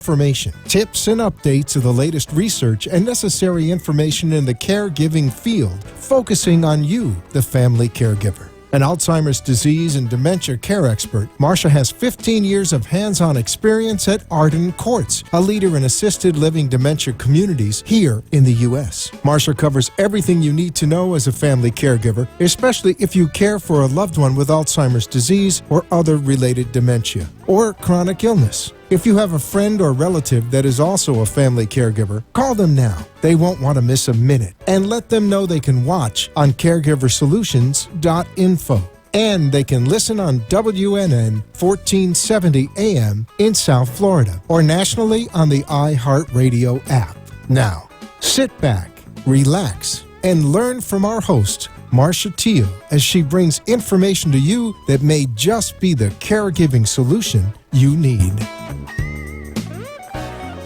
Information, tips, and updates of the latest research and necessary information in the caregiving field, focusing on you, the family caregiver. An Alzheimer's disease and dementia care expert, Marcia has 15 years of hands-on experience at Arden Courts, a leader in assisted living dementia communities here in the U.S. Marcia covers everything you need to know as a family caregiver, especially if you care for a loved one with Alzheimer's disease or other related dementia or chronic illness. If you have a friend or relative that is also a family caregiver, call them now. They won't want to miss a minute. And let them know they can watch on caregiversolutions.info. And they can listen on WNN 1470 AM in South Florida or nationally on the iHeartRadio app. Now, sit back, relax, and learn from our host, Marcia Teele, as she brings information to you that may just be the caregiving solution you need.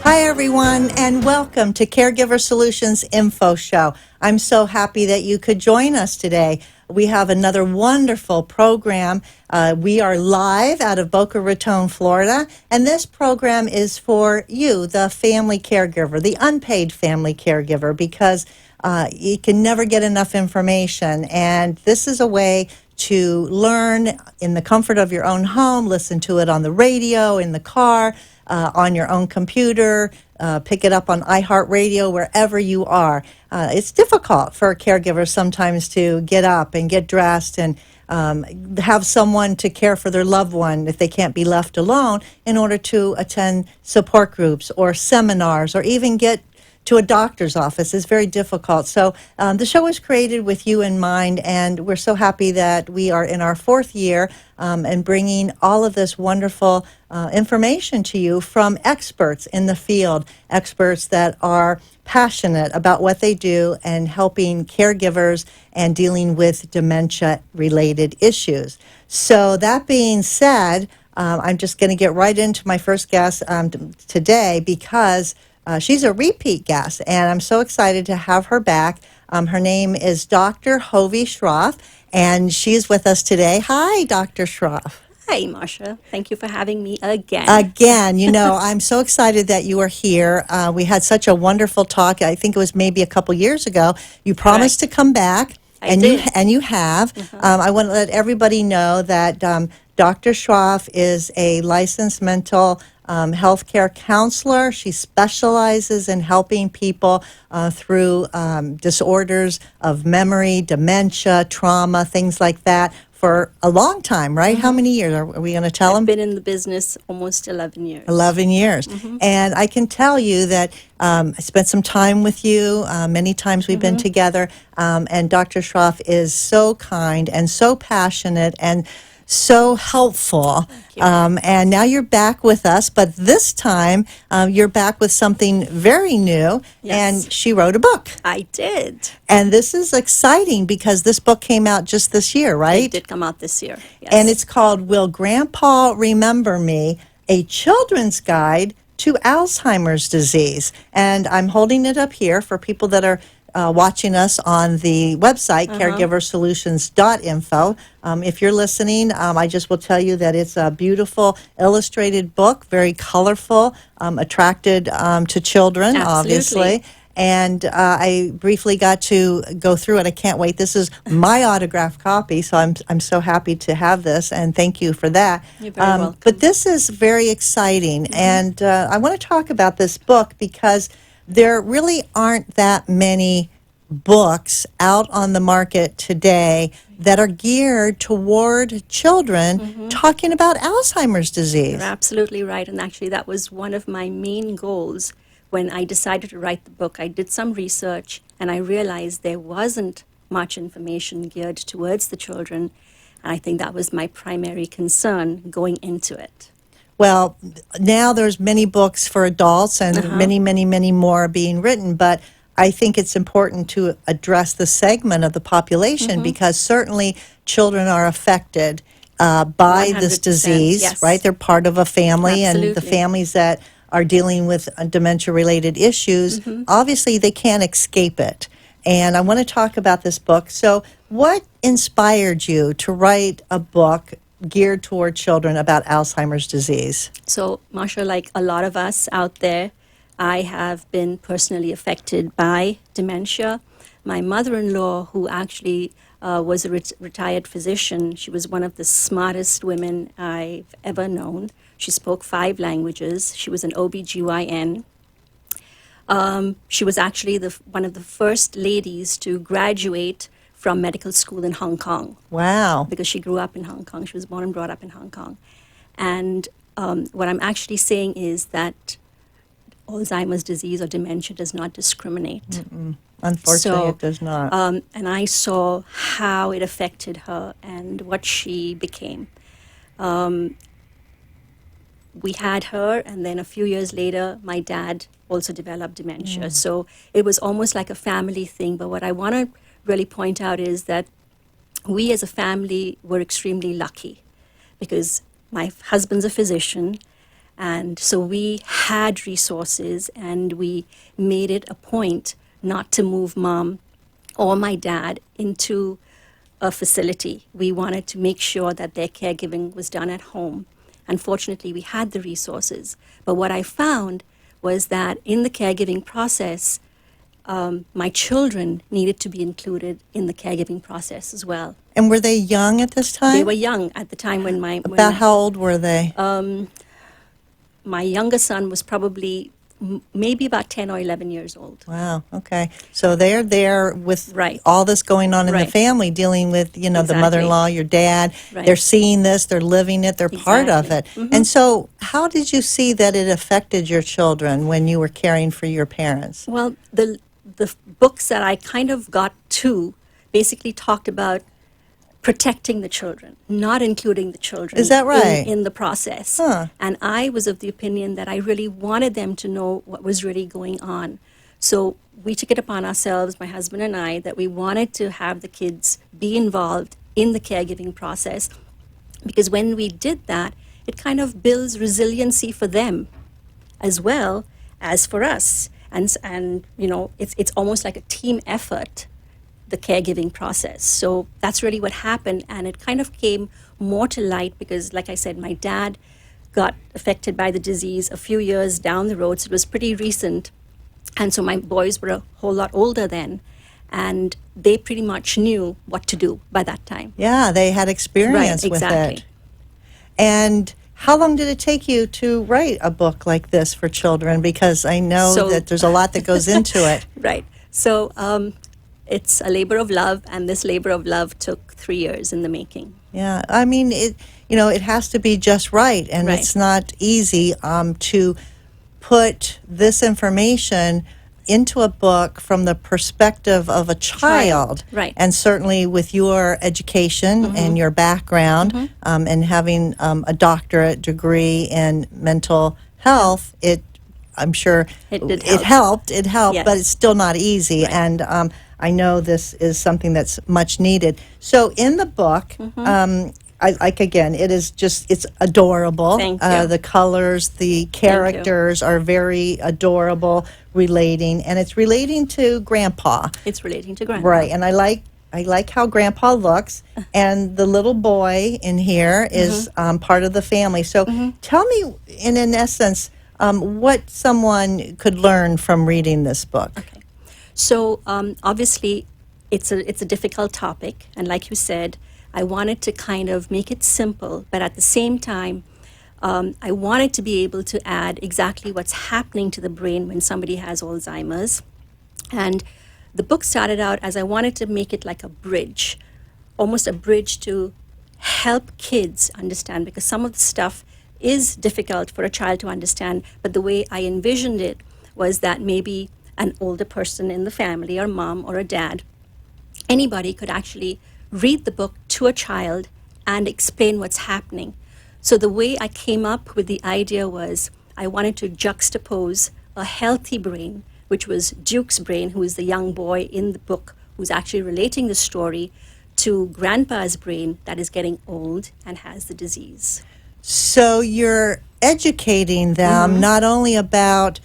Hi, everyone, and welcome to Caregiver Solutions Info Show. I'm so happy that you could join us today. We have another wonderful program. We are live out of Boca Raton, Florida, and this program is for you, the family caregiver, the unpaid family caregiver, because you can never get enough information, and this is a way to learn in the comfort of your own home, listen to it on the radio, in the car, on your own computer, pick it up on iHeartRadio, wherever you are. It's difficult for a caregiver sometimes to get up and get dressed and have someone to care for their loved one if they can't be left alone in order to attend support groups or seminars or even get to a doctor's office. Is very difficult. So the show was created with you in mind, and we're so happy that we are in our fourth year and bringing all of this wonderful information to you from experts in the field, experts that are passionate about what they do and helping caregivers and dealing with dementia-related issues. So that being said, I'm just going to get right into my first guest today because she's a repeat guest, and I'm so excited to have her back. Her name is Dr. Hovey Schroff, and she's with us today. Hi, Dr. Schroff. Hi, Marcia. Thank you for having me again. Again, I'm so excited that you are here. We had such a wonderful talk. I think it was maybe a couple years ago. You promised to come back, and you have. I want to let everybody know that Dr. Schroff is a licensed mental healthcare counselor. She specializes in helping people through disorders of memory, dementia, trauma, things like that for a long time, right? How many years? Are we going to tell them? I've been in the business almost 11 years. 11 years. And I can tell you that I spent some time with you. Many times we've been together. And Dr. Schroff is so kind and so passionate and so helpful. And now you're back with us, but this time you're back with something very new. Yes. And she wrote a book. I did. And this is exciting because this book came out just this year, right? It did come out this year, yes. And it's called Will Grandpa Remember Me? A Children's Guide to Alzheimer's Disease. And I'm holding it up here for people that are watching us on the website, caregiversolutions.info. If you're listening, I just will tell you that it's a beautiful illustrated book, very colorful, attracted to children, obviously. And I briefly got to go through it. I can't wait. This is my autographed copy, so I'm so happy to have this, and thank you for that. You're very welcome. But this is very exciting, and I want to talk about this book because there really aren't that many books out on the market today that are geared toward children talking about Alzheimer's disease. You're absolutely right, and actually that was one of my main goals when I decided to write the book. I did some research, and I realized there wasn't much information geared towards the children, and I think that was my primary concern going into it. Well, now there's many books for adults and many, many, many more being written, but I think it's important to address the segment of the population because certainly children are affected by this disease, yes. right? They're part of a family, Absolutely. and the families that are dealing with dementia-related issues, obviously they can't escape it. And I want to talk about this book. So what inspired you to write a book geared toward children about Alzheimer's disease? So, Marcia, like a lot of us out there, I have been personally affected by dementia. My mother-in-law, who actually was a retired physician, she was one of the smartest women I've ever known. She spoke 5 languages. She was an OBGYN. She was actually one of the first ladies to graduate from medical school in Hong Kong. Wow. Because she grew up in Hong Kong. She was born and brought up in Hong Kong. And what I'm actually saying is that Alzheimer's disease or dementia does not discriminate. Mm-mm. Unfortunately, it does not. And I saw how it affected her and what she became. We had her, and then a few years later, my dad also developed dementia. So it was almost like a family thing. But what I want to really point out is that we as a family were extremely lucky because my husband's a physician, and so we had resources, and we made it a point not to move mom or my dad into a facility. We wanted to make sure that their caregiving was done at home. Unfortunately, we had the resources. But what I found was that in the caregiving process, my children needed to be included in the caregiving process as well. And were they young at this time? They were young at the time when About how old were they? my younger son was probably maybe about 10 or 11 years old. Wow, okay. So they're there with Right. all this going on in the Right. family, dealing with, the Exactly. mother-in-law, your dad. Right. They're seeing this, they're living it, they're part of it. Exactly. And so how did you see that it affected your children when you were caring for your parents? Well, the books that I kind of got to basically talked about protecting the children, not including the children. Is that right? In the process. Huh. And I was of the opinion that I really wanted them to know what was really going on. So we took it upon ourselves, my husband and I, that we wanted to have the kids be involved in the caregiving process, because when we did that, it kind of builds resiliency for them as well as for us. And it's almost like a team effort, the caregiving process. So that's really what happened, and it kind of came more to light because, like I said, my dad got affected by the disease a few years down the road, so it was pretty recent. And so my boys were a whole lot older then, and they pretty much knew what to do by that time. Yeah, they had experience Right, with exactly. it. And how long did it take you to write a book like this for children? Because I know So- that there's a lot that goes into it. Right. So it's a labor of love, and this labor of love took 3 years in the making. Yeah, I mean, it has to be just right, and Right. it's not easy to put this information into a book from the perspective of a child. Right. And certainly with your education and your background and having a doctorate degree in mental health, I'm sure It did it help. helped, Yes. but it's still not easy. Right. And I know this is something that's much needed. So in the book, it's adorable. Thank you. The colors, the characters are very adorable, and it's relating to Grandpa. It's relating to grandpa. Right, and I like how Grandpa looks, and the little boy in here is part of the family. So tell me, in essence, what someone could learn from reading this book. Okay. So obviously, it's a difficult topic, and like you said, I wanted to kind of make it simple, but at the same time, I wanted to be able to add exactly what's happening to the brain when somebody has Alzheimer's. And the book started out as I wanted to make it like a bridge, almost a bridge to help kids understand, because some of the stuff is difficult for a child to understand, but the way I envisioned it was that maybe an older person in the family, or mom or a dad, anybody could actually read the book to a child and explain what's happening. So the way I came up with the idea was I wanted to juxtapose a healthy brain, which was Duke's brain, who is the young boy in the book who's actually relating the story, to Grandpa's brain that is getting old and has the disease. So you're educating them not only about,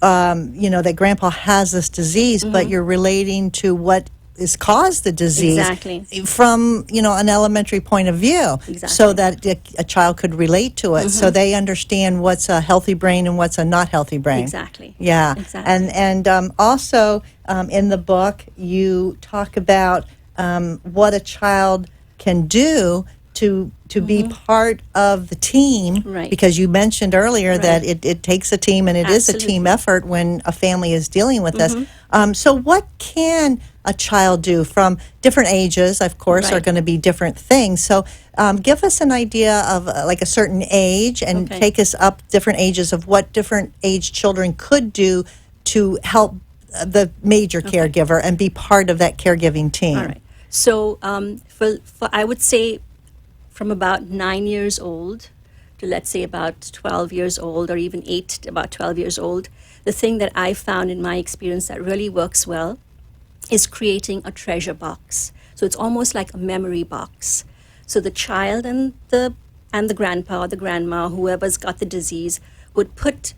that Grandpa has this disease, but you're relating to what is caused the disease Exactly. from, an elementary point of view, Exactly. so that a child could relate to it, so they understand what's a healthy brain and what's a not healthy brain. Exactly. Yeah. Exactly. And also in the book, you talk about what a child can do to be part of the team, Right. because you mentioned earlier that it takes a team, and it is a team Absolutely. effort when a family is dealing with this. So what can a child do from different ages? Of course, are Right. going to be different things. So give us an idea of like a certain age, and Okay. take us up different ages of what different age children could do to help the major caregiver and be part of that caregiving team. All right. So for I would say from about 9 years old to, let's say, about 12 years old, or even 8 to about 12 years old, the thing that I found in my experience that really works well is creating a treasure box. So it's almost like a memory box. So the child and the grandpa or the grandma, whoever's got the disease, would put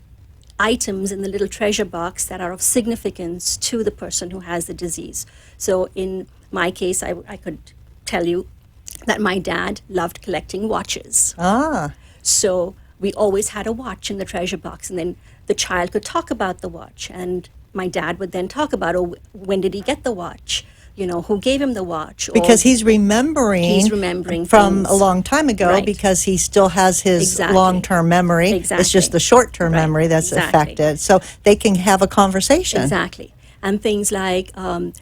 items in the little treasure box that are of significance to the person who has the disease. So in my case, I could tell you that my dad loved collecting watches. Ah, So we always had a watch in the treasure box, and then the child could talk about the watch, and my dad would then talk about, oh, when did he get the watch? Who gave him the watch? Or because he's remembering from things. a long time ago, Right. because he still has his Exactly. long-term memory. It's just Exactly. the short-term Right. memory that's Exactly. affected. So they can have a conversation. Exactly. And things like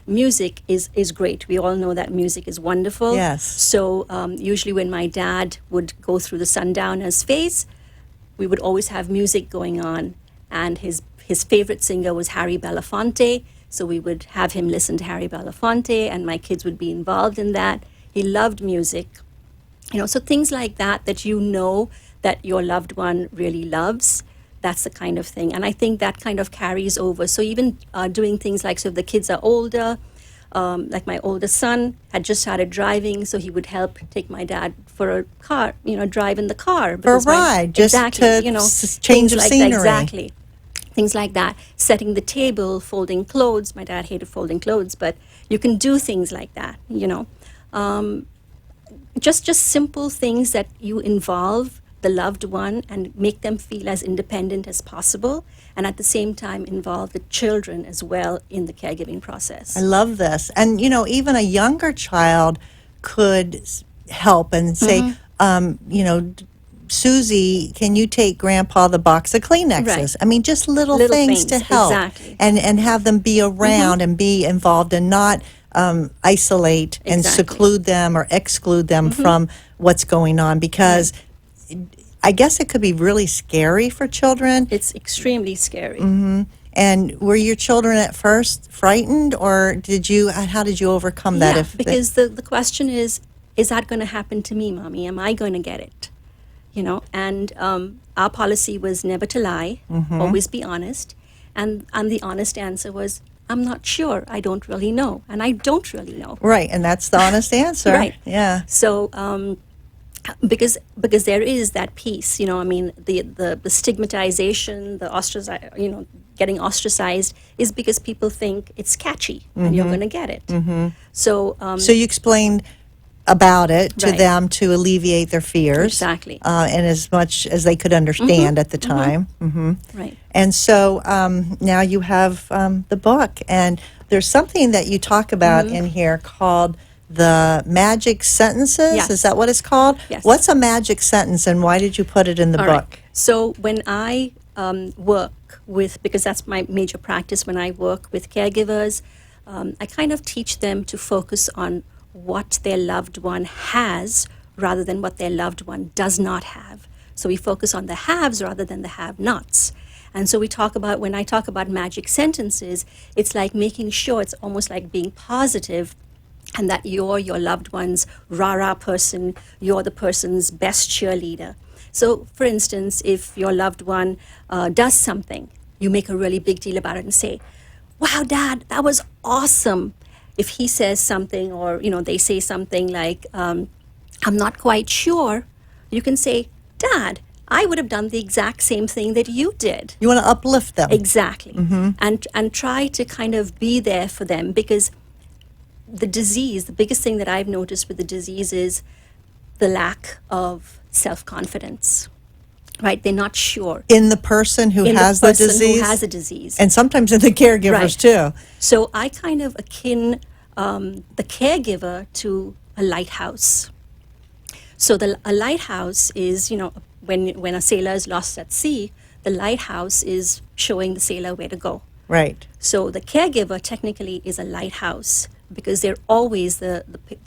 music is great. We all know that music is wonderful. Yes. So usually when my dad would go through the sundowner's phase, we would always have music going on. And his favorite singer was Harry Belafonte. So we would have him listen to Harry Belafonte, and my kids would be involved in that. He loved music. So things like that that that your loved one really loves. That's the kind of thing. And I think that kind of carries over. So even doing things like, so if the kids are older, like my oldest son had just started driving, so he would help take my dad for a car, drive in the car. For a ride, just to change things of like scenery. That, exactly. Things like that. Setting the table, folding clothes. My dad hated folding clothes, but you can do things like that, Just simple things that you involve the loved one and make them feel as independent as possible, and at the same time involve the children as well in the caregiving process. I love this. And, even a younger child could help and say, Susie, can you take Grandpa the box of Kleenexes? Right. I mean, just little things to things, help. exactly. And have them be around and be involved, and not isolate and Exactly. seclude them or exclude them from what's going on, because I guess it could be really scary for children. It's extremely scary. And were your children at first frightened, or how did you overcome that? Yeah, because the question is that going to happen to me, Mommy? Am I going to get it? And our policy was never to lie, always be honest. And the honest answer was, I'm not sure. I don't really know. And I don't really know. Right, and that's the honest answer. Right. Yeah. So, because there is that piece, the stigmatization, the getting ostracized is because people think it's catchy and you're going to get it. So, So you explained about it to Right. them to alleviate their fears. Exactly. And as much as they could understand at the time. Right. And so now you have the book, and there's something that you talk about in here called the magic sentences. Yes. Is that what it's called? Yes. What's a magic sentence, and why did you put it in the All book? right. So when I work with, because that's my major practice, when I work with caregivers, I kind of teach them to focus on what their loved one has rather than what their loved one does not have. So we focus on the haves rather than the have-nots. And so when I talk about magic sentences, it's like making sure, it's almost like being positive, and that you're your loved one's rah-rah person, you're the person's best cheerleader. So, for instance, if your loved one does something, you make a really big deal about it and say, wow, Dad, that was awesome. If he says something, or, they say something like, I'm not quite sure, you can say, Dad, I would have done the exact same thing that you did. You want to uplift them. Exactly. And try to kind of be there for them, because the disease, the biggest thing that I've noticed with the disease is the lack of self-confidence, right? They're not sure. In the person who In has the the person disease? who has a disease. And sometimes in the caregivers, Right. too. So I kind of akin the caregiver to a lighthouse. So a lighthouse is, when a sailor is lost at sea, the lighthouse is showing the sailor where to go. Right. So the caregiver technically is a lighthouse, because they're always the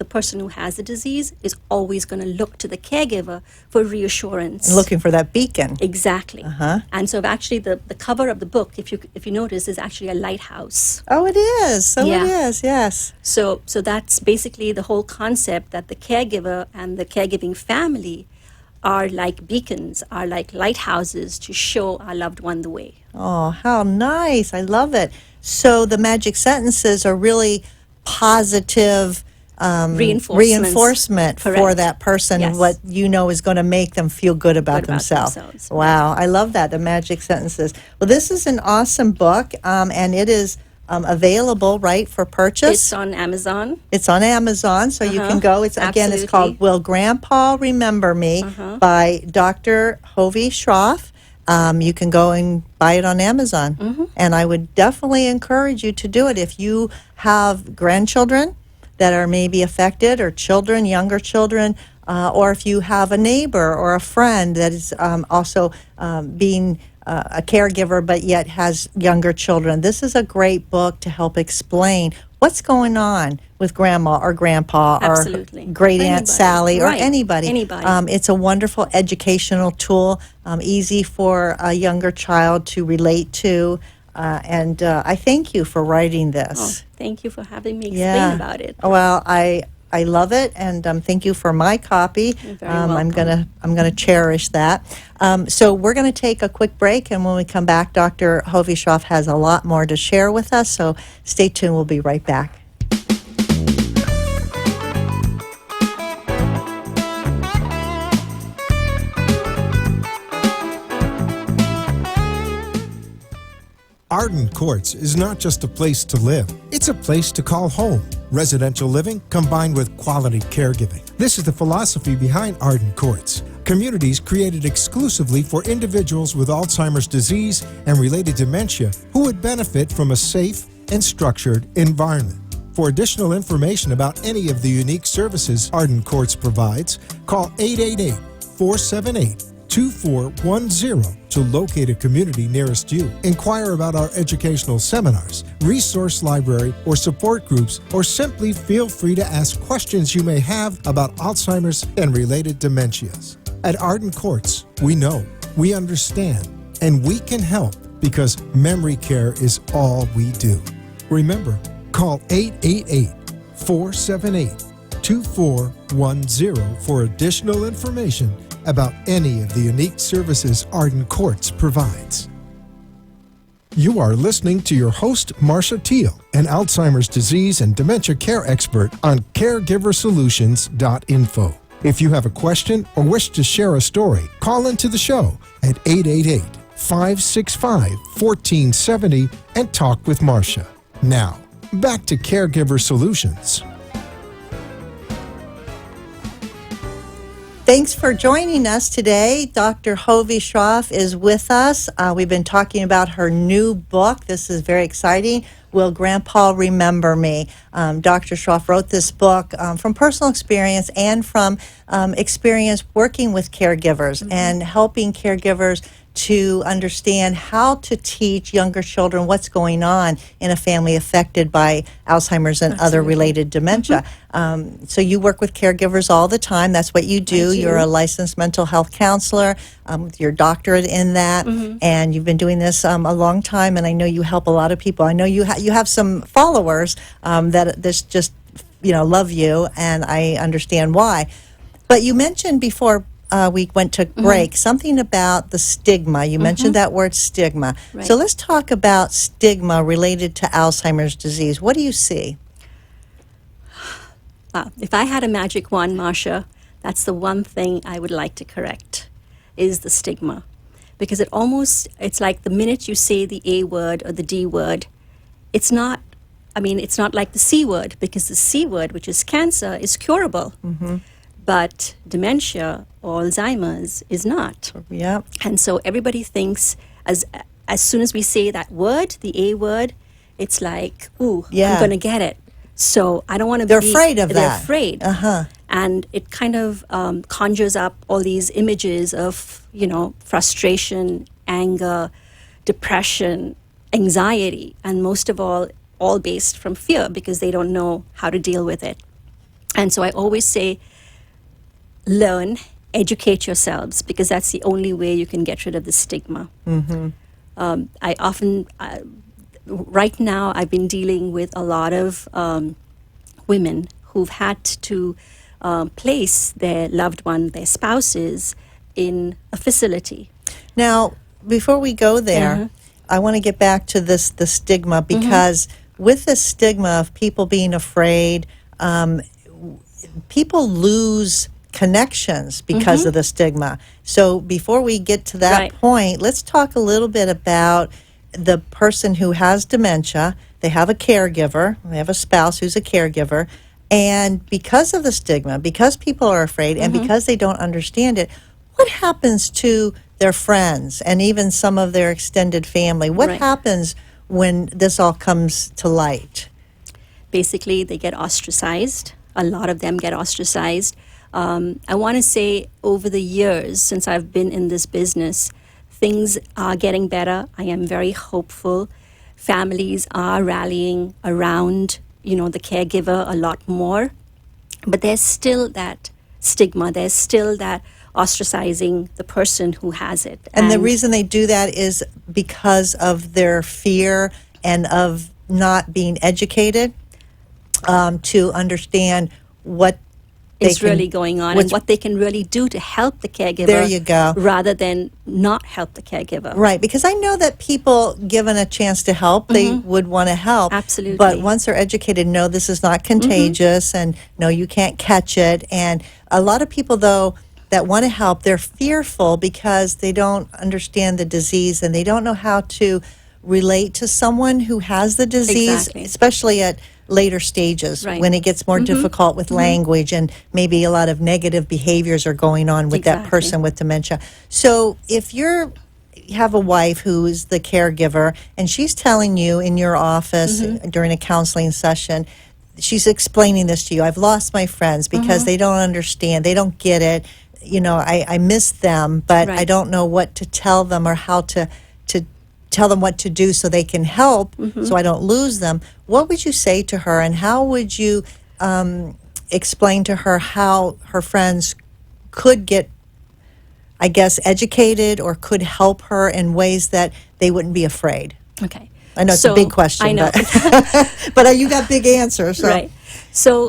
person who has the disease is always going to look to the caregiver for reassurance. And looking for that beacon. Exactly. Uh-huh. And so actually the cover of the book, if you notice, is actually a lighthouse. Oh, it is. So Yeah. it is, yes. So that's basically the whole concept, that the caregiver and the caregiving family are like beacons, are like lighthouses to show our loved one the way. Oh, how nice. I love it. So the magic sentences are really positive reinforcement for Correct. that person, Yes. what you know is going to make them feel good about Good about themselves. themselves. Wow, I love that, the magic sentences. Well, this is an awesome book, and it is available, right, for purchase? It's on Amazon. It's on Amazon, so you can go. It's again, it's Absolutely. called Will Grandpa Remember Me by Dr. Hovey Schroff. You can go and buy it on Amazon. And I would definitely encourage you to do it if you have grandchildren that are maybe affected, or children, younger children, or if you have a neighbor or a friend that is also being a caregiver but yet has younger children. This is a great book to help explain what's going on with grandma or grandpa Absolutely. or great Aunt Anybody. Sally or Right. anybody. Anybody. It's a wonderful educational tool, easy for a younger child to relate to. And I thank you for writing this. Oh, thank you for having me explain about it. Well, I love it, and thank you for my copy. You're very I'm welcome. gonna cherish that. So we're gonna take a quick break, and when we come back, Dr. Hovey Schroff has a lot more to share with us. So stay tuned. We'll be right back. Arden Courts is not just a place to live, it's a place to call home. Residential living combined with quality caregiving. This is the philosophy behind Arden Courts. Communities created exclusively for individuals with Alzheimer's disease and related dementia who would benefit from a safe and structured environment. For additional information about any of the unique services Arden Courts provides, call 888-478-2410 to locate a community nearest you. Inquire about our educational seminars, resource library, or support groups, or simply feel free to ask questions you may have about Alzheimer's and related dementias. At Arden Courts, we know, we understand, and we can help because memory care is all we do. Remember, call 888-478-2410 for additional information about any of the unique services Arden Courts provides. You are listening to your host, Marcia Teele, an Alzheimer's disease and dementia care expert on CareGiverSolutions.info. If you have a question or wish to share a story, call into the show at 888-565-1470 and talk with Marcia. Now, back to Caregiver Solutions. Thanks for joining us today. Dr. Hovey Schroff is with us. We've been talking about her new book. This is very exciting. Will Grandpa Remember Me? Dr. Schroff wrote this book from personal experience and from experience working with caregivers and helping caregivers to understand how to teach younger children what's going on in a family affected by Alzheimer's and other related dementia. So you work with caregivers all the time. That's what you do. I do. You're a licensed mental health counselor with your doctorate in that, and you've been doing this a long time, and I know you help a lot of people. I know you have some followers that this just love you, and I understand why. But you mentioned before we went to break something about the stigma. You mentioned that word stigma. Right. So let's talk about stigma related to Alzheimer's disease. What do you see? If I had a magic wand, Marcia, that's the one thing I would like to correct, is the stigma. Because it's like the minute you say the A word or the D word, it's not I mean, it's not like the C word, because the C word, which is cancer, is curable. But dementia or Alzheimer's is not. Yeah. And so everybody thinks as soon as we say that word, the A word, it's like, ooh, Yeah. I'm going to get it. So I don't want to They're afraid of They're that. afraid. And it kind of conjures up all these images of, frustration, anger, depression, anxiety, and most of all based from fear, because they don't know how to deal with it. And so I always say, learn, educate yourselves, because that's the only way you can get rid of the stigma. I often, right now, I've been dealing with a lot of women who've had to place their loved one, their spouses, in a facility. Now, before we go there, I want to get back to the stigma, because with the stigma of people being afraid, people lose connections because of the stigma. So before we get to that point, let's talk a little bit about the person who has dementia. They have a caregiver, they have a spouse who's a caregiver, and because of the stigma, because people are afraid, and because they don't understand it, what happens to their friends and even some of their extended family? What happens when this all comes to light? Basically, they get ostracized. A lot of them get ostracized. I want to say over the years since I've been in this business, things are getting better. I am very hopeful. Families are rallying around, the caregiver a lot more. But there's still that stigma. There's still that ostracizing the person who has it. And the reason they do that is because of their fear and of not being educated to understand what is really going on and what they can really do to help the caregiver. There you go. Rather than not help the caregiver. Right, because I know that people, given a chance to help, they would want to help. Absolutely. But once they're educated, no, this is not contagious, and no, you can't catch it. And a lot of people, though, that want to help, they're fearful because they don't understand the disease and they don't know how to relate to someone who has the disease, especially at later stages when it gets more difficult with language and maybe a lot of negative behaviors are going on with that person with dementia. So if you have a wife who is the caregiver and she's telling you in your office during a counseling session, she's explaining this to you, I've lost my friends because they don't understand, they don't get it, I miss them, but I don't know what to tell them or how to tell them what to do so they can help, so I don't lose them. What would you say to her, and how would you explain to her how her friends could get, I guess, educated or could help her in ways that they wouldn't be afraid? Okay. I know it's a big question. I know. But you got big answers. So. Right. So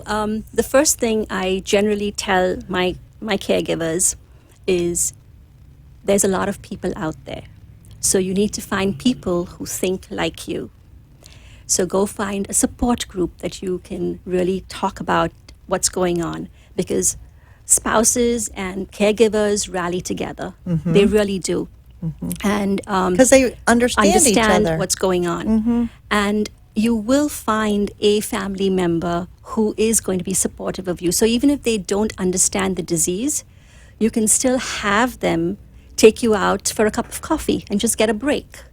the first thing I generally tell my caregivers is there's a lot of people out there. So you need to find people who think like you. So go find a support group that you can really talk about what's going on, because spouses and caregivers rally together. They really do. And because they understand each other. What's going on. And you will find a family member who is going to be supportive of you. So even if they don't understand the disease, you can still have them take you out for a cup of coffee and just get a break.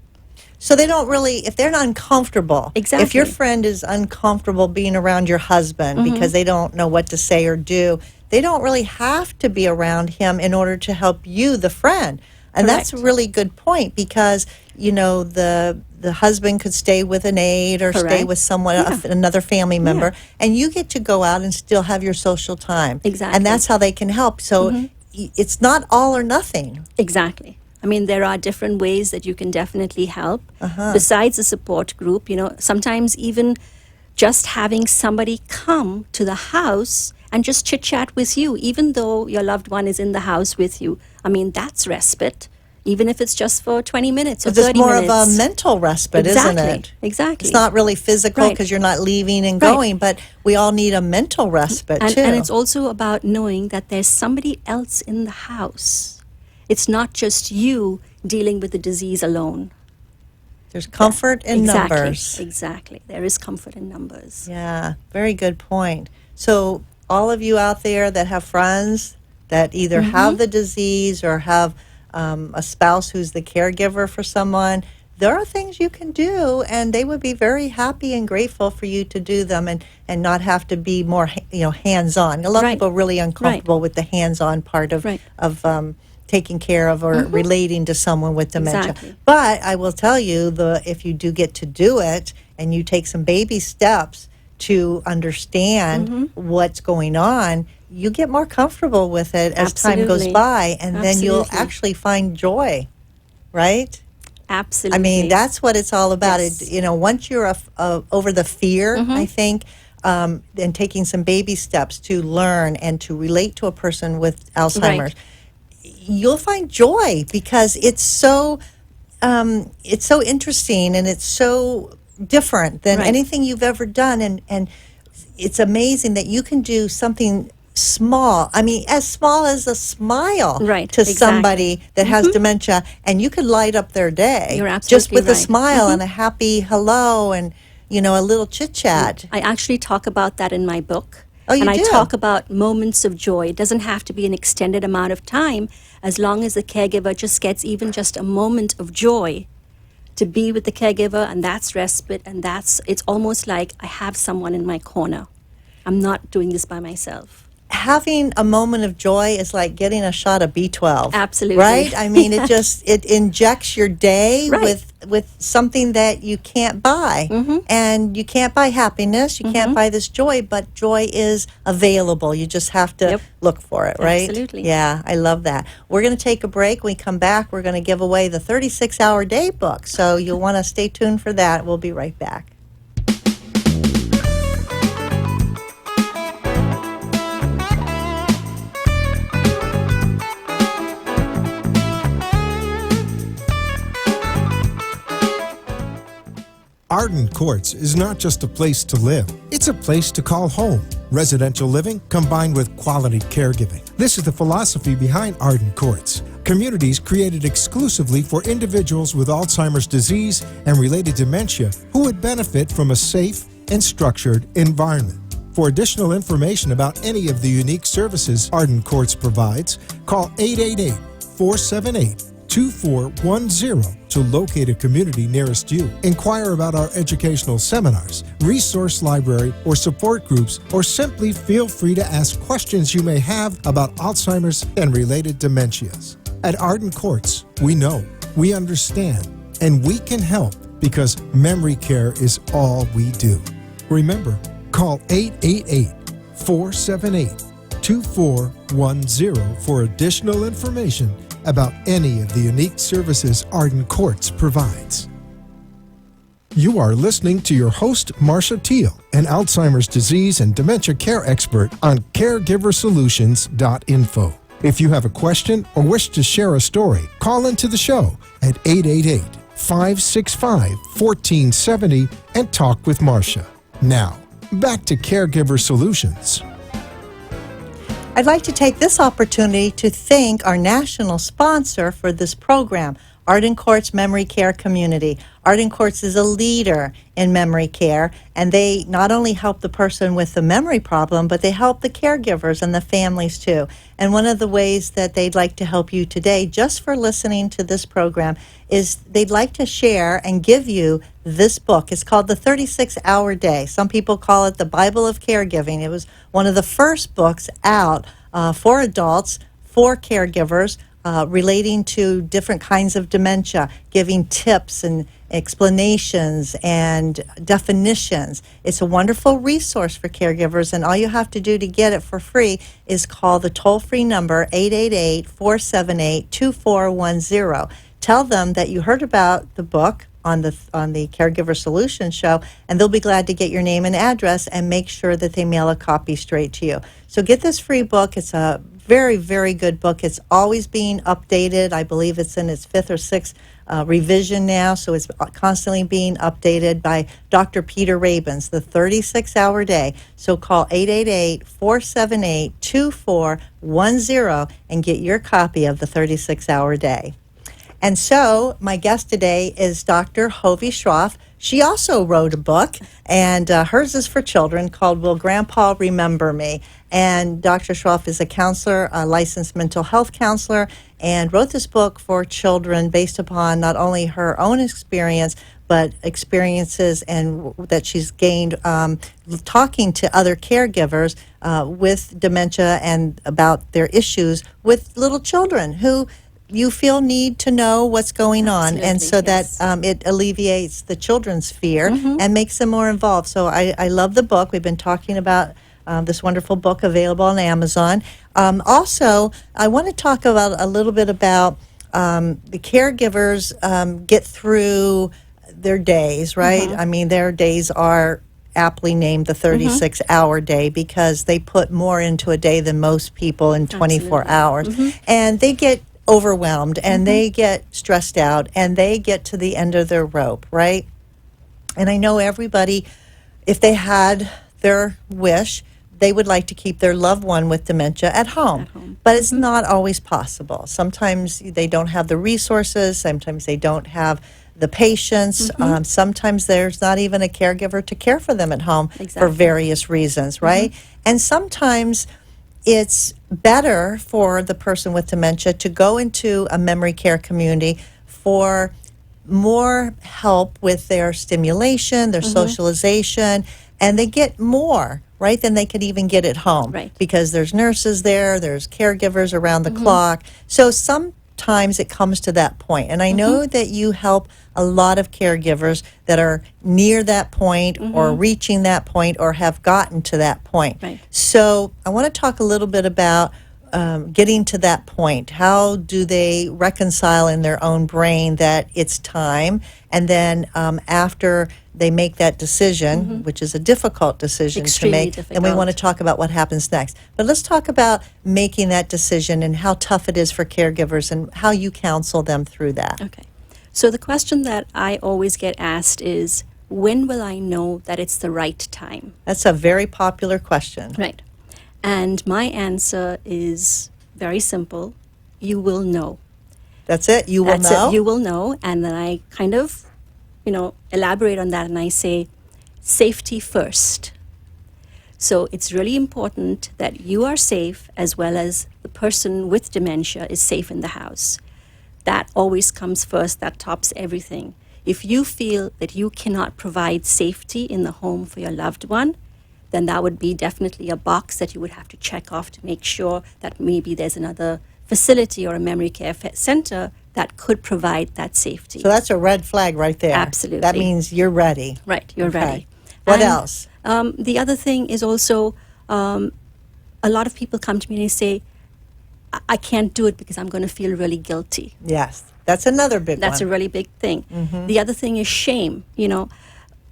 So they don't really, if they're not uncomfortable, if your friend is uncomfortable being around your husband because they don't know what to say or do, they don't really have to be around him in order to help you, the friend. And that's a really good point, because, the husband could stay with an aide or stay with someone, another family member, and you get to go out and still have your social time. Exactly. And that's how they can help. So it's not all or nothing. Exactly. I mean, there are different ways that you can definitely help. Besides a support group, sometimes even just having somebody come to the house and just chit-chat with you, even though your loved one is in the house with you. I mean, that's respite, even if it's just for 20 minutes or 30 minutes. It's more of a mental respite, isn't it? Exactly. It's not really physical because you're not leaving and going, but we all need a mental respite, too. And it's also about knowing that there's somebody else in the house. It's not just you dealing with the disease alone. There's comfort in exactly, numbers. Exactly. There is comfort in numbers. Yeah, very good point. So all of you out there that have friends that either have the disease or have a spouse who's the caregiver for someone, there are things you can do, and they would be very happy and grateful for you to do them, and not have to be more hands-on. A lot of people are really uncomfortable with the hands-on part of taking care of or relating to someone with dementia. Exactly. But I will tell you, if you do get to do it and you take some baby steps to understand what's going on, you get more comfortable with it as time goes by, and then you'll actually find joy, right? Absolutely. I mean, that's what it's all about. Yes. Once you're over the fear, I think, and taking some baby steps to learn and to relate to a person with Alzheimer's, you'll find joy, because it's so interesting, and it's so different than anything you've ever done, and it's amazing that you can do something small. I mean, as small as a smile to somebody that has dementia, and you could light up their day just with a smile and a happy hello and a little chit chat. I actually talk about that in my book. Oh, you do? I talk about moments of joy. It doesn't have to be an extended amount of time, as long as the caregiver just gets even just a moment of joy to be with the caregiver, and that's respite, and it's almost like I have someone in my corner. I'm not doing this by myself. Having a moment of joy is like getting a shot of B12. Absolutely. Right? I mean, it injects your day with something that you can't buy. And you can't buy happiness, you can't buy this joy, but joy is available. You just have to look for it, right? Absolutely. Yeah, I love that. We're going to take a break. When we come back, we're going to give away the 36-hour day book. So you'll want to stay tuned for that. We'll be right back. Arden Courts is not just a place to live, it's a place to call home. Residential living combined with quality caregiving. This is the philosophy behind Arden Courts. Communities created exclusively for individuals with Alzheimer's disease and related dementia who would benefit from a safe and structured environment. For additional information about any of the unique services Arden Courts provides, call 888-478-2410 to locate a community nearest you. Inquire about our educational seminars, resource library, or support groups, or simply feel free to ask questions you may have about Alzheimer's and related dementias. At Arden Courts, we know, we understand, and we can help, because memory care is all we do. Remember, call 888-478-2410 for additional information about any of the unique services Arden Courts provides. You are listening to your host, Marcia Teele, an Alzheimer's disease and dementia care expert on CareGiverSolutions.info. If you have a question or wish to share a story, call into the show at 888-565-1470 and talk with Marcia. Now, back to Caregiver Solutions. I'd like to take this opportunity to thank our national sponsor for this program, Arden Courts Memory Care Community. Arden Courts is a leader in memory care, and they not only help the person with the memory problem, but they help the caregivers and the families too. And one of the ways that they'd like to help you today, just for listening to this program, is they'd like to share and give you this book. It's called The 36-Hour Day. Some people call it the Bible of Caregiving. It was one of the first books out for adults, for caregivers, relating to different kinds of dementia, giving tips and explanations and definitions. It's a wonderful resource for caregivers, and all you have to do to get it for free is call the toll-free number 888-478-2410. Tell them that you heard about the book on the Caregiver Solutions show, and they'll be glad to get your name and address and make sure that they mail a copy straight to you. So get this free book. It's a very, very good book. It's always being updated. I believe it's in its 5th or 6th revision now, so it's constantly being updated by Dr. Peter Rabins, The 36-Hour Day. So call 888-478-2410 and get your copy of The 36-Hour Day. And so my guest today is Dr. Hovie Schroff. She also wrote a book, and hers is for children, called Will Grandpa Remember Me? And Dr. Schroff is a counselor, a licensed mental health counselor, and wrote this book for children based upon not only her own experience, but experiences and that she's gained talking to other caregivers with dementia and about their issues with little children who you feel need to know what's going on, and so yes. that it alleviates the children's fear and makes them more involved. So I love the book. We've been talking about this wonderful book available on Amazon. Also, I want to talk about a little bit about the caregivers get through their days, right? I mean, their days are aptly named the 36-hour day because they put more into a day than most people in 24 hours. And they get overwhelmed and they get stressed out and they get to the end of their rope, right? And I know everybody, if they had their wish, they would like to keep their loved one with dementia at home. But it's not always possible. Sometimes they don't have the resources, sometimes they don't have the patience, sometimes there's not even a caregiver to care for them at home for various reasons, right? And sometimes it's better for the person with dementia to go into a memory care community for more help with their stimulation, their socialization, and they get more, right, than they could even get at home. Right. Because there's nurses there's caregivers around the clock. So sometimes it comes to that point. And I know that you help a lot of caregivers that are near that point or reaching that point or have gotten to that point. Right. So I want to talk a little bit about getting to that point. How do they reconcile in their own brain that it's time? And then after they make that decision, which is a difficult decision Extremely to make, difficult. then we want to talk about what happens next. But let's talk about making that decision and how tough it is for caregivers and how you counsel them through that. Okay. So the question that I always get asked is, when will I know that it's the right time? That's a very popular question. Right. And my answer is very simple. You will know. That's it? You will That's know? it. You will know. And then I kind of, elaborate on that and I say, safety first. So it's really important that you are safe as well as the person with dementia is safe in the house. That always comes first. That tops everything. If you feel that you cannot provide safety in the home for your loved one, then that would be definitely a box that you would have to check off to make sure that maybe there's another facility or a memory care center that could provide that safety. So that's a red flag right there. Absolutely. That means you're ready. Right, you're ready. What And, else? The other thing is also a lot of people come to me and they say, I can't do it because I'm going to feel really guilty. Yes. That's another big That's one. a really big thing. The other thing is shame. Why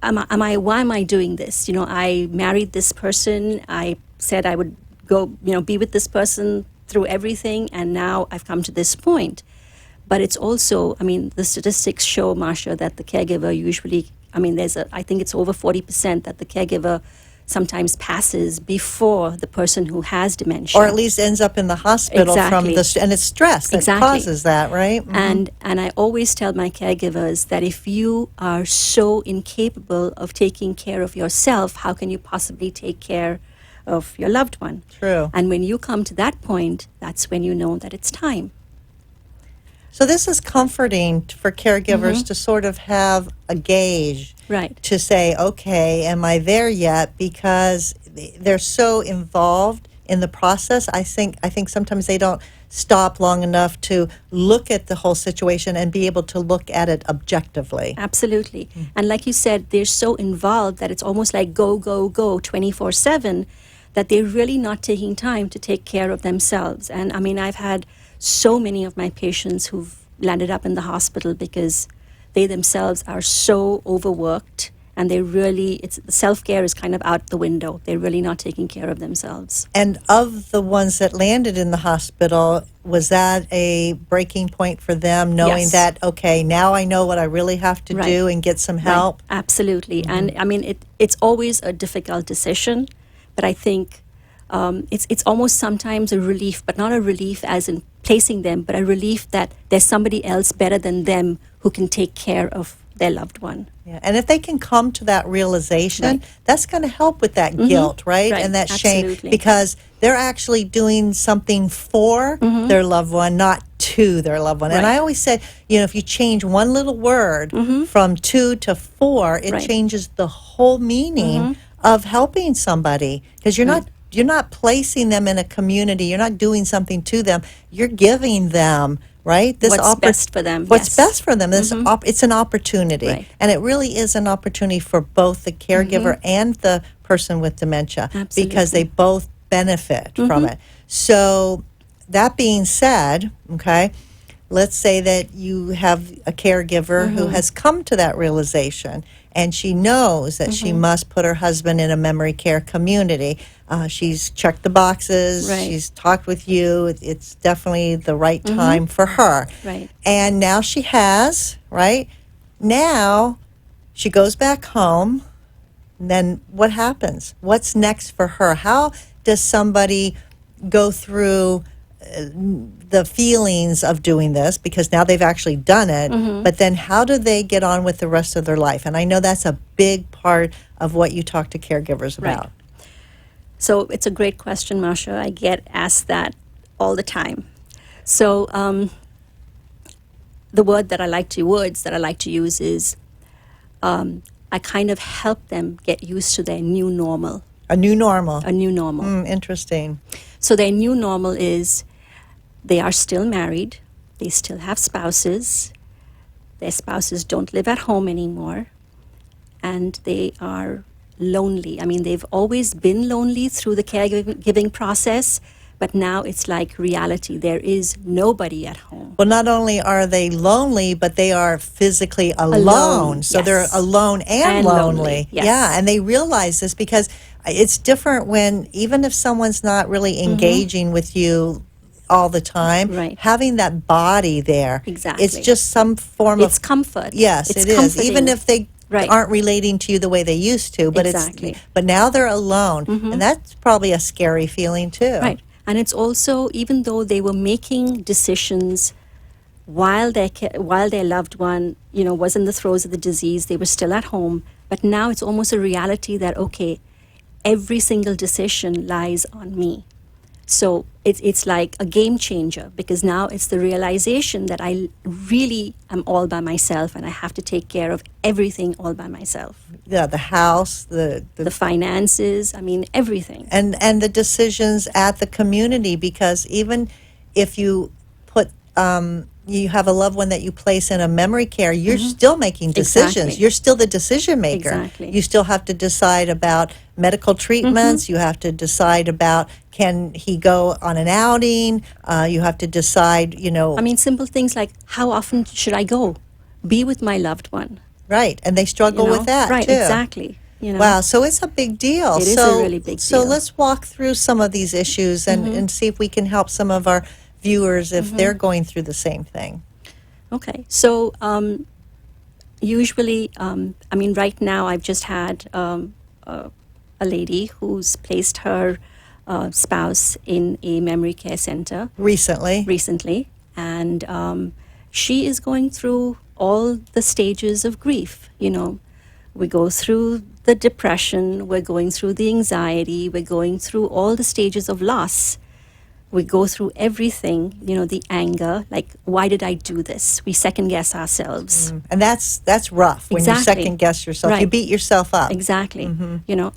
am I doing this? I married this person. I said I would go, be with this person through everything, and now I've come to this point. But it's also, the statistics show, Marcia, that the caregiver usually, I think it's over 40% that the caregiver sometimes passes before the person who has dementia. Or at least ends up in the hospital from and it's stress that causes that, right? And I always tell my caregivers that if you are so incapable of taking care of yourself, how can you possibly take care of your loved one? True. And when you come to that point, that's when you know that it's time. So this is comforting for caregivers to sort of have a gauge. Right. To say, okay, am I there yet? Because they're so involved in the process. I think sometimes they don't stop long enough to look at the whole situation and be able to look at it objectively. Absolutely. And like you said, they're so involved that it's almost like go, go, go 24/7, that they're really not taking time to take care of themselves. And I've had so many of my patients who've landed up in the hospital because they themselves are so overworked, and self-care is kind of out the window. They're really not taking care of themselves. And of the ones that landed in the hospital, was that a breaking point for them, knowing Yes. that, okay, now I know what I really have to do and get some help? Right. Absolutely. And it's always a difficult decision, but I think it's almost sometimes a relief, but not a relief as in placing them, but a relief that there's somebody else better than them who can take care of their loved one. Yeah, and if they can come to that realization, Right. that's going to help with that guilt, right? Right, And that shame, absolutely. because they're actually doing something for their loved one, not to their loved one. And Right. I always said, if you change one little word from to 4, it Right. changes the whole meaning of helping somebody, because you're not placing them in a community. You're not doing something to them. You're giving them, right? What's best for them, What's yes. best for them. It's an opportunity. Right. And it really is an opportunity for both the caregiver and the person with dementia, because they both benefit from it. So that being said, okay, let's say that you have a caregiver who has come to that realization, and she knows that she must put her husband in a memory care community. She's checked the boxes. Right. She's talked with you. It's definitely the right time for her. Right. And now she has, right? Now she goes back home. And then what happens? What's next for her? How does somebody go through the feelings of doing this, because now they've actually done it, but then how do they get on with the rest of their life? And I know that's a big part of what you talk to caregivers about. Right. So it's a great question, Marcia. I get asked that all the time. So the words that I like to use is I kind of help them get used to their new normal. A new normal. A new normal. Interesting. So their new normal is they are still married, they still have spouses, their spouses don't live at home anymore, and they are lonely. I mean, they've always been lonely through the caregiving process, but now it's like reality. There is nobody at home. Well, not only are they lonely, but they are physically alone. Alone, So yes. they're alone and lonely. yes. Yeah, and they realize this because it's different when, even if someone's not really engaging with you all the time, Right. having that body there, Exactly. it's just some form It's of comfort. Yes, It's it is. comforting. Even if they Right. aren't relating to you the way they used to, but Exactly. but now they're alone, and that's probably a scary feeling too. Right. And it's also, even though they were making decisions while their loved one, was in the throes of the disease, they were still at home. But now it's almost a reality that, okay, every single decision lies on me. So it's like a game changer, because now it's the realization that I really am all by myself and I have to take care of everything all by myself. Yeah, the house, the The finances, I mean, everything. and the decisions at the community, because even if you put you have a loved one that you place in a memory care, you're still making decisions. Exactly. You're still the decision maker. Exactly. You still have to decide about medical treatments. You have to decide about, can he go on an outing? You have to decide, I mean, simple things like, how often should I go? Be with my loved one. right, and they struggle with that Right, too. exactly. Wow, so it's a big deal. It is a really big So deal. let's walk through some of these issues and see if we can help some of our viewers if they're going through the same thing. Okay, so usually, I mean, right now I've just had a lady who's placed her spouse in a memory care center recently, and she is going through all the stages of grief. We go through the depression, we're going through the anxiety, we're going through all the stages of loss. We go through everything, the anger, like, why did I do this? We second guess ourselves. And that's rough when you Exactly. second guess yourself. You Right. beat yourself up. Exactly.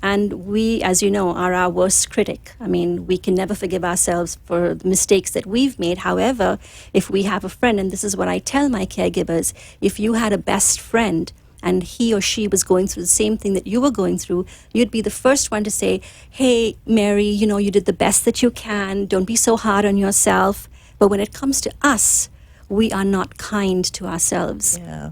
And we, as you know, are our worst critic. I mean, we can never forgive ourselves for the mistakes that we've made. However, if we have a friend, and this is what I tell my caregivers, if you had a best friend and he or she was going through the same thing that you were going through, you'd be the first one to say, hey, Mary, you did the best that you can. Don't be so hard on yourself. But when it comes to us, we are not kind to ourselves. Yeah.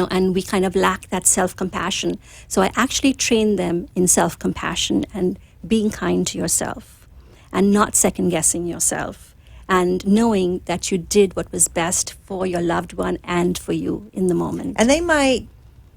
And we kind of lack that self-compassion. So I actually train them in self-compassion and being kind to yourself and not second-guessing yourself and knowing that you did what was best for your loved one and for you in the moment. And they might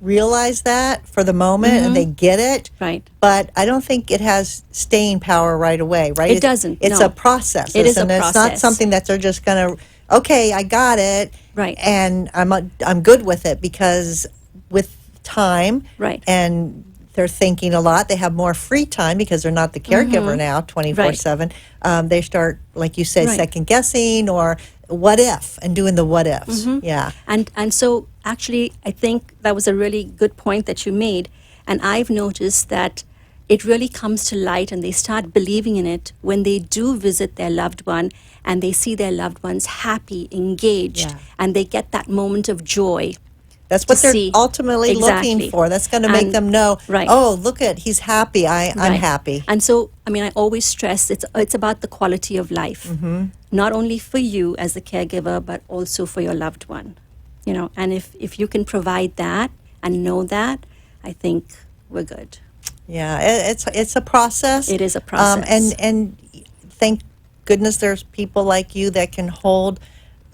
realize that for the moment and they get it. Right. But I don't think it has staying power right away, right? It doesn't, It's no. a process. It is a and it's not process. something that they're just going to, okay, I got it. Right. And I'm good with it, because with time Right. and they're thinking a lot, they have more free time because they're not the caregiver now 24/7. They start, like you said, Right. second guessing or what if, and doing the what ifs. Yeah. And so actually, I think that was a really good point that you made. And I've noticed that it really comes to light and they start believing in it when they do visit their loved one and they see their loved ones happy, engaged, Yeah. and they get that moment of joy. That's what to they're see. ultimately Exactly. looking for. That's going to make And- them know, right. oh, look at, he's happy. I'm Right. happy. And so, I mean, I always stress it's about the quality of life, not only for you as the caregiver, but also for your loved one. You know, and if you can provide that and know that, I think we're good. Yeah, it's a process. It is a process. And thank goodness there's people like you that can hold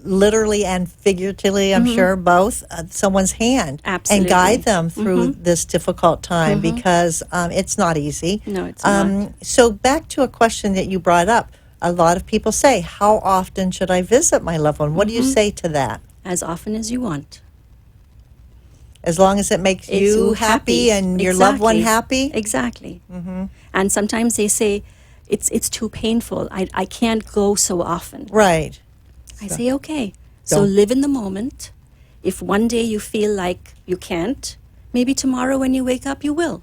literally and figuratively, I'm sure, both, someone's hand Absolutely. and guide them through this difficult time, because it's not easy. No, it's not. So back to a question that you brought up. A lot of people say, how often should I visit my loved one? What do you say to that? As often as you want. As long as it makes It's you happy and your loved one happy? Exactly. And sometimes they say, it's too painful. I can't go so often. Right. I say, okay, so Don't- live in the moment. If one day you feel like you can't, maybe tomorrow when you wake up you will.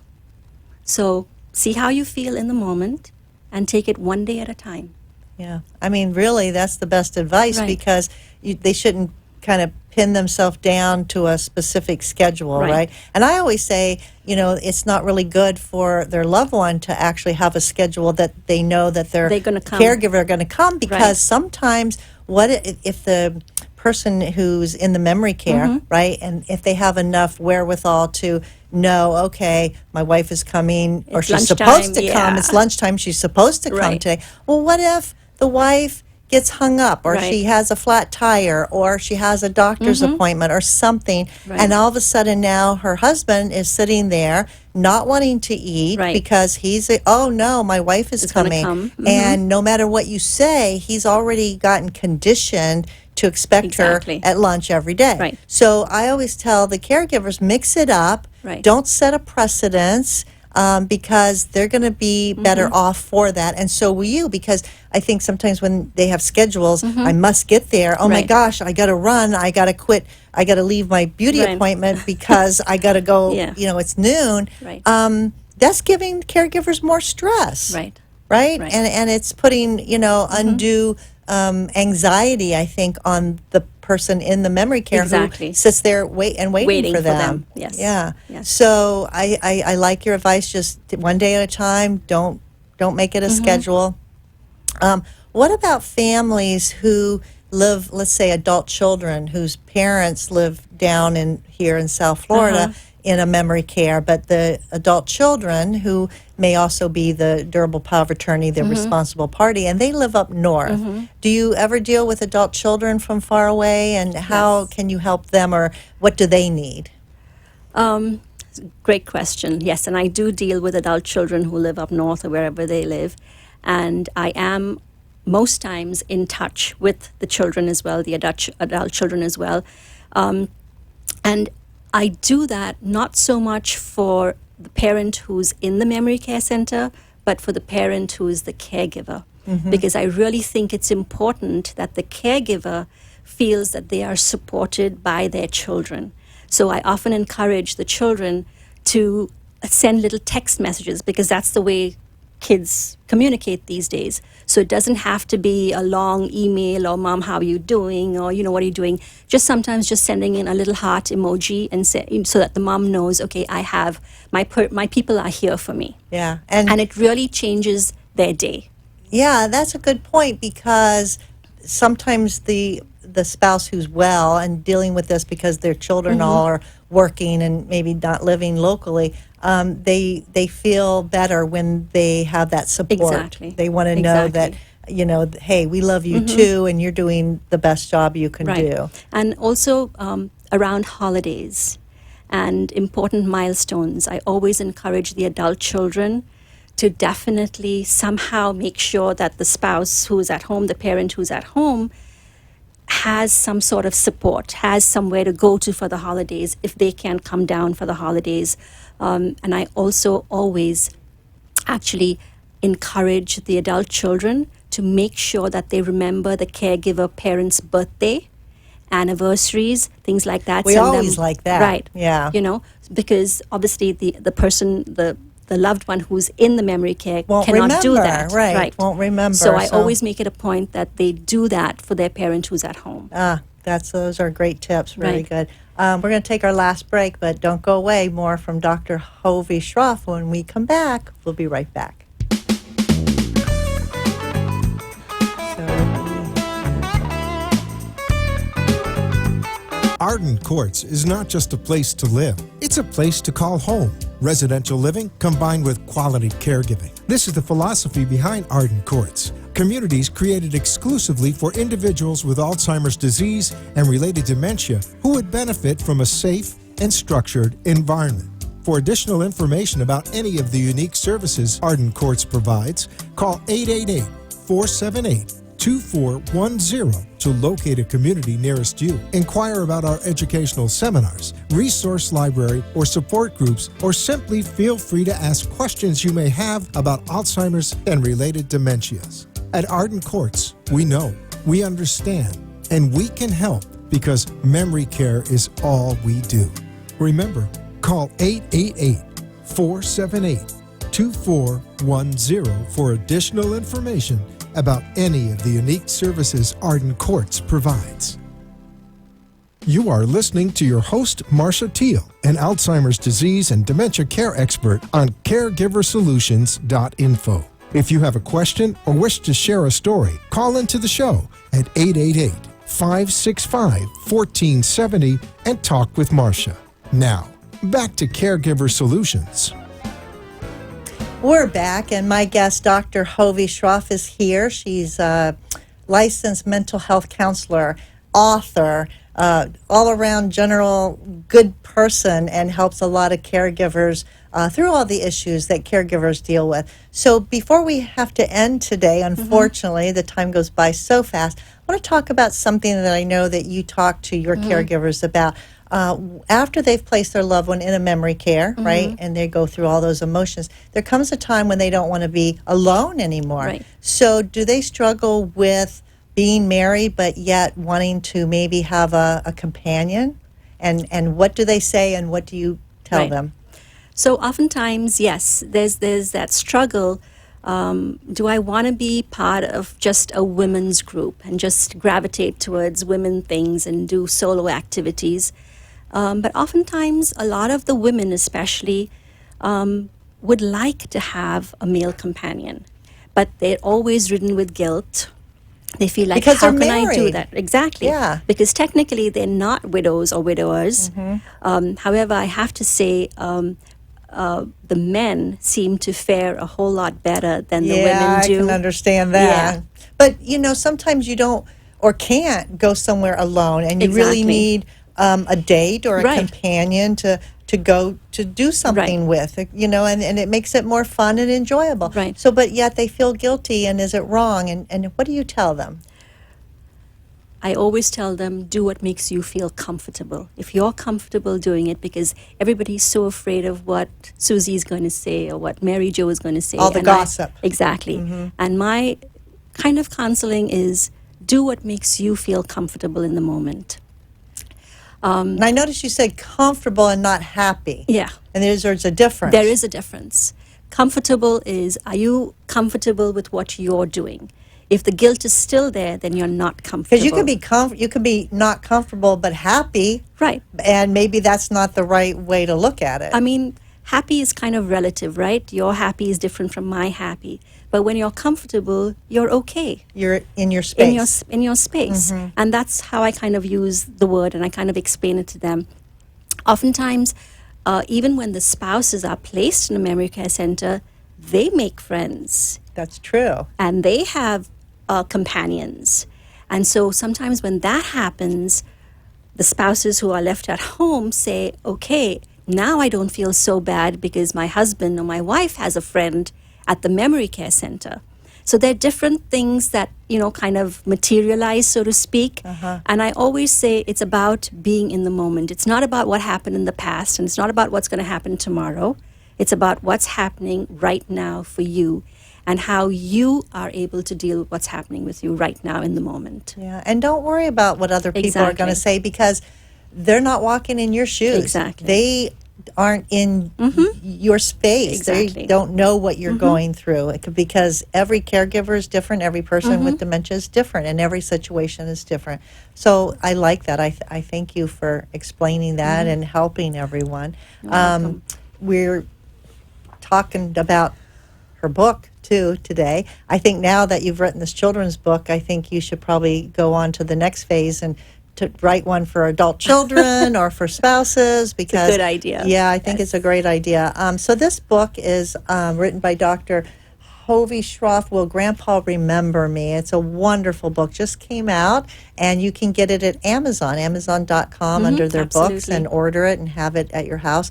So see how you feel in the moment and take it one day at a time. Yeah, I mean, really, that's the best advice, Right. because they shouldn't kind of pin themselves down to a specific schedule, Right. right? And I always say, it's not really good for their loved one to actually have a schedule that they know that their They're gonna come. caregiver are going to come, because Right. sometimes if the person who's in the memory care, right, and if they have enough wherewithal to know, okay, my wife is coming, or It's she's lunchtime, supposed to come, yeah. it's lunchtime, she's supposed to come Right. today. Well, what if the wife gets hung up, or Right. she has a flat tire, or she has a doctor's appointment or something, Right. and all of a sudden now her husband is sitting there not wanting to eat, Right. because oh no, my wife is It's gonna coming. come. And no matter what you say, he's already gotten conditioned to expect Exactly. her at lunch every day. Right. So I always tell the caregivers, mix it up. Right. Don't set a precedence, because they're going to be better off for that. And so will you, because I think sometimes when they have schedules, I must get there. Oh my Right. gosh, I got to run. I got to quit. I got to leave my beauty Right. appointment because I got to go, Yeah. it's noon. Right. That's giving caregivers more stress. Right. Right? Right. And it's putting, undue anxiety, I think, on the person in the memory care Exactly. who sits there waiting Waiting for for them. them. Yes. Yeah. Yes. So I like your advice. Just one day at a time. Don't make it a schedule. What about families who live, let's say, adult children whose parents live down here in South Florida in a memory care, but the adult children who may also be the durable power of attorney, the responsible party, and they live up north. Do you ever deal with adult children from far away, and how Yes. can you help them, or what do they need? Great question. Yes, and I do deal with adult children who live up north or wherever they live. And I am most times in touch with the children as well, the adult children as well. And I do that not so much for the parent who's in the memory care center, but for the parent who is the caregiver. Because I really think it's important that the caregiver feels that they are supported by their children. So I often encourage the children to send little text messages, because that's the way kids communicate these days. So it doesn't have to be a long email or "Mom, how are you doing?" or "What are you doing?" Just sometimes just sending in a little heart emoji and so that the mom knows, okay, I have my people are here for me, Yeah. and it really changes their day. Yeah, that's a good point, because sometimes the spouse who's well and dealing with this because their children all are working and maybe not living locally, they feel better when they have that support. Exactly. They want to know that, Exactly. hey, we love you too, and you're doing the best job you can Right. do. And also around holidays. and important milestones. I always encourage the adult children to definitely somehow make sure that the spouse who's at home, the parent who's at home, has some sort of support, has somewhere to go to for the holidays if they can't come down for the holidays. And I also always actually encourage the adult children to make sure that they remember the caregiver parent's birthday, anniversaries, things like that. We Send always them, like that. right? Yeah. You know, because obviously the person, the loved one who's in the memory care Won't cannot do remember, that. right, won't remember, So I so- always make it a point that they do that for their parent who's at home. Those are great tips. Very Right. good. We're going to take our last break, but don't go away. More from Dr. Hovey Schroff when we come back. We'll be right back. Arden Courts is not just a place to live, it's a place to call home. Residential living combined with quality caregiving. This is the philosophy behind Arden Courts. Communities created exclusively for individuals with Alzheimer's disease and related dementia who would benefit from a safe and structured environment. For additional information about any of the unique services Arden Courts provides, call 888-478-2410 to locate a community nearest you. Inquire about our educational seminars, resource library, or support groups, or simply feel free to ask questions you may have about Alzheimer's and related dementias. At Arden Courts, we know, we understand, and we can help because memory care is all we do. Remember, call 888-478-2410 for additional information about any of the unique services Arden Courts provides. You are listening to your host, Marcia Teele, an Alzheimer's disease and dementia care expert on CareGiverSolutions.info. If you have a question or wish to share a story, call into the show at 888-565-1470 and talk with Marcia. Now, back to Caregiver Solutions. We're back, and my guest, Dr. Hovey Schroff, is here. She's a licensed mental health counselor, author, all-around general good person, and helps a lot of caregivers through all the issues that caregivers deal with. So before we have to end today, unfortunately, the time goes by so fast, I want to talk about something that I know that you talk to your caregivers about. After they've placed their loved one in a memory care, right, and they go through all those emotions, there comes a time when they don't want to be alone anymore. Right. So do they struggle with being married but yet wanting to maybe have a companion? And what do they say and what do you tell Right. them? So oftentimes, yes, there's that struggle. Do I want to be part of just a women's group and just gravitate towards women things and do solo activities? But oftentimes, a lot of the women especially would like to have a male companion, but they're always ridden with guilt. They feel like, Because how they're can I do married. that? Exactly. Yeah. Because technically, they're not widows or widowers. However, I have to say, the men seem to fare a whole lot better than the women do. I can understand that. Yeah. But, sometimes you don't or can't go somewhere alone, and you really Exactly. need a date or a Right. companion to go to do something with, and it makes it more fun and enjoyable. Right. So, but yet they feel guilty, and is it wrong? And what do you tell them? I always tell them, do what makes you feel comfortable. If you're comfortable doing it, because everybody's so afraid of what Susie's going to say or what Mary Jo is going to say. All the And gossip. Exactly. And my kind of counseling is do what makes you feel comfortable in the moment. And I noticed you said comfortable and not happy. Yeah. And there's a difference. There is a difference. Comfortable is, are you comfortable with what you're doing? If the guilt is still there, then you're not comfortable. Because you could be not comfortable but happy, Right. and maybe that's not the right way to look at it. I mean, happy is kind of relative, right? Your happy is different from my happy. But when you're comfortable, you're okay. You're in your space. In your space. And that's how I kind of use the word, and I kind of explain it to them. Oftentimes, even when the spouses are placed in a memory care center, they make friends That's true. and they have companions. And so sometimes when that happens, the spouses who are left at home say, okay, now I don't feel so bad because my husband or my wife has a friend at the memory care center. So there are different things that, kind of materialize, so to speak. And I always say it's about being in the moment. It's not about what happened in the past, and it's not about what's going to happen tomorrow. It's about what's happening right now for you and how you are able to deal with what's happening with you right now in the moment. Yeah, and don't worry about what other people are going to say, because they're not walking in your shoes. Exactly. They aren't in your space. Exactly. They don't know what you're going through. Because every caregiver is different, every person with dementia is different, and every situation is different. So I like that. I thank you for explaining that and helping everyone. We're talking about her book too today. I think now that you've written this children's book, I think you should probably go on to the next phase and to write one for adult children or for spouses, because it's a good idea. Yeah, I think it's a great idea. So this book is written by Dr. Hovey Schroff, Will Grandpa Remember Me? It's a wonderful book. Just came out, and you can get it at Amazon, amazon.com, under their books, and order it and have it at your house.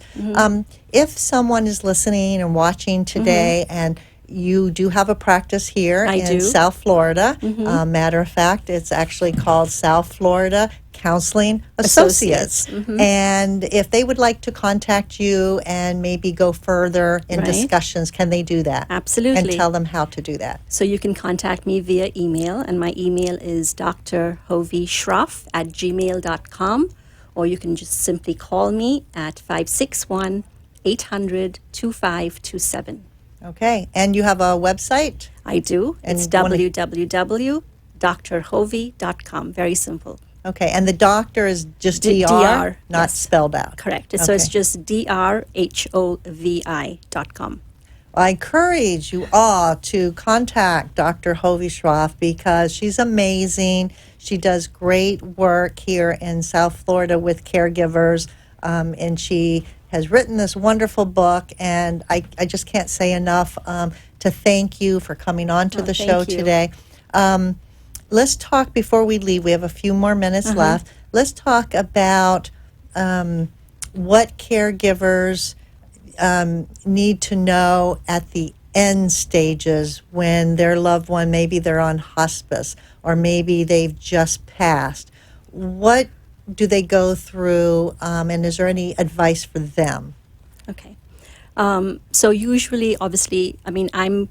If someone is listening and watching today and you do have a practice here in South Florida. Matter of fact, it's actually called South Florida Counseling Associates. And if they would like to contact you and maybe go further in discussions, can they do that? Absolutely. And tell them how to do that. So you can contact me via email, and my email is drhoveyschroff@gmail.com, or you can just simply call me at 561-800-2527. Okay, and you have a website? I do. It's www.drhovey.com. Very simple. Okay, and the doctor is just DR, not spelled out. Correct. So it's just drhovi.com. I encourage you all to contact Dr. Hovey Schroff, because she's amazing. She does great work here in South Florida with caregivers, and she has written this wonderful book, and I just can't say enough to thank you for coming on to the show today. Let's talk, before we leave, we have a few more minutes left. Let's talk about what caregivers need to know at the end stages when their loved one, maybe they're on hospice, or maybe they've just passed. What do they go through, and is there any advice for them? Okay. So usually, obviously, I mean, I'm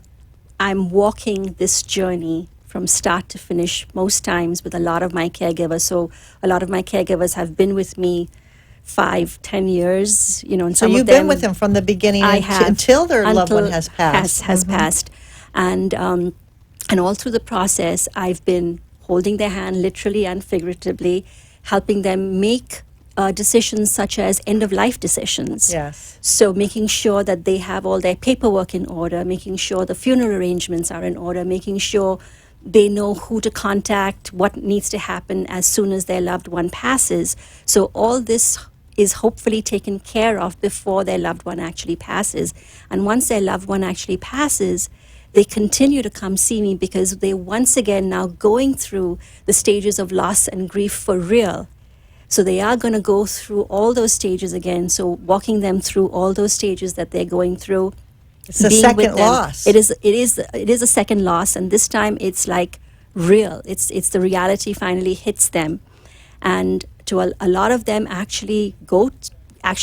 walking this journey from start to finish most times with a lot of my caregivers. So a lot of my caregivers have been with me 5-10 years, and so you've been with them from the beginning until their loved one has passed. Has passed. And all through the process, I've been holding their hand literally and figuratively, helping them make decisions such as end-of-life decisions. Yes. So making sure that they have all their paperwork in order, making sure the funeral arrangements are in order, making sure they know who to contact, what needs to happen as soon as their loved one passes. So all this is hopefully taken care of before their loved one actually passes. And once their loved one actually passes, they continue to come see me, because they once again now going through the stages of loss and grief for real. So they are going to go through all those stages again. So walking them through all those stages that they're going through. It's a second loss. It is a second loss, and this time it's like real. It's the reality finally hits them, and to a lot of them actually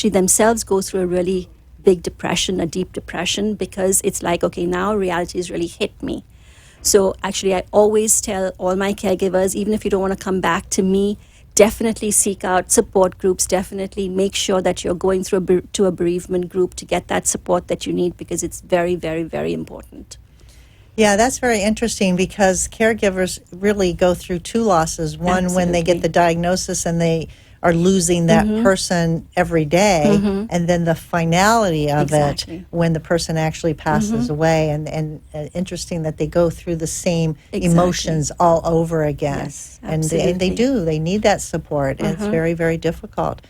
themselves go through a really big depression, a deep depression, because it's like, okay, now reality has really hit me. So actually, I always tell all my caregivers, even if you don't want to come back to me, definitely seek out support groups. Definitely make sure that you're going through to a bereavement group to get that support that you need, because it's very, very, very important. Yeah, that's very interesting, because caregivers really go through two losses. One, when they get the diagnosis and they are losing that person every day, and then the finality of it when the person actually passes away. And interesting that they go through the same emotions all over again. Yes, and they need that support. It's very, very difficult.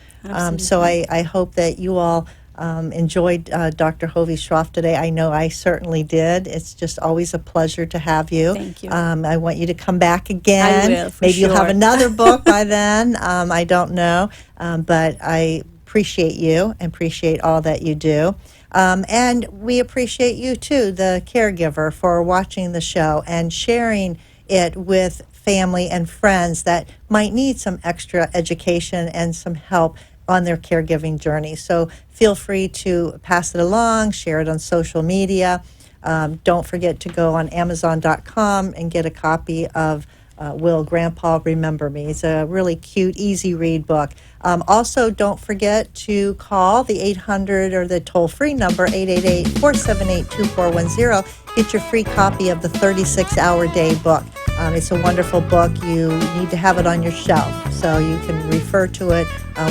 So I hope that you all enjoyed Dr. Hovey-Schroff today. I know I certainly did. It's just always a pleasure to have you. Thank you. I want you to come back again. I will, for Maybe you'll have sure. another book by then. I don't know. But I appreciate you and appreciate all that you do. And we appreciate you, too, the caregiver, for watching the show and sharing it with family and friends that might need some extra education and some help on their caregiving journey. So feel free to pass it along, share it on social media. Don't forget to go on Amazon.com and get a copy of Will Grandpa Remember Me. It's a really cute, easy read book. Also, don't forget to call the 800 or the toll-free number, 888-478-2410. Get your free copy of the 36-Hour Day book. It's a wonderful book. You need to have it on your shelf so you can refer to it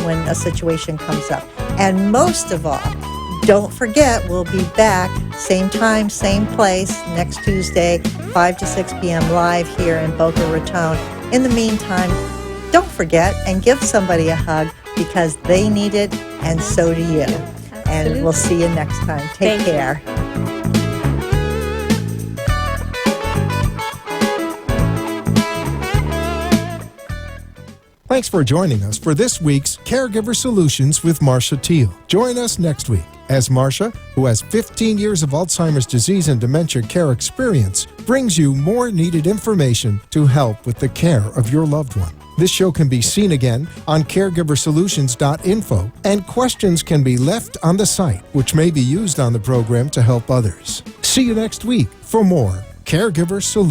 when a situation comes up. And most of all, don't forget, we'll be back same time, same place next Tuesday, 5 to 6 p.m. live here in Boca Raton. In the meantime, don't forget and give somebody a hug because they need it and so do you. And we'll see you next time. Take care. Thanks for joining us for this week's Caregiver Solutions with Marcia Teele. Join us next week as Marcia, who has 15 years of Alzheimer's disease and dementia care experience, brings you more needed information to help with the care of your loved one. This show can be seen again on caregiversolutions.info, and questions can be left on the site, which may be used on the program to help others. See you next week for more Caregiver Solutions.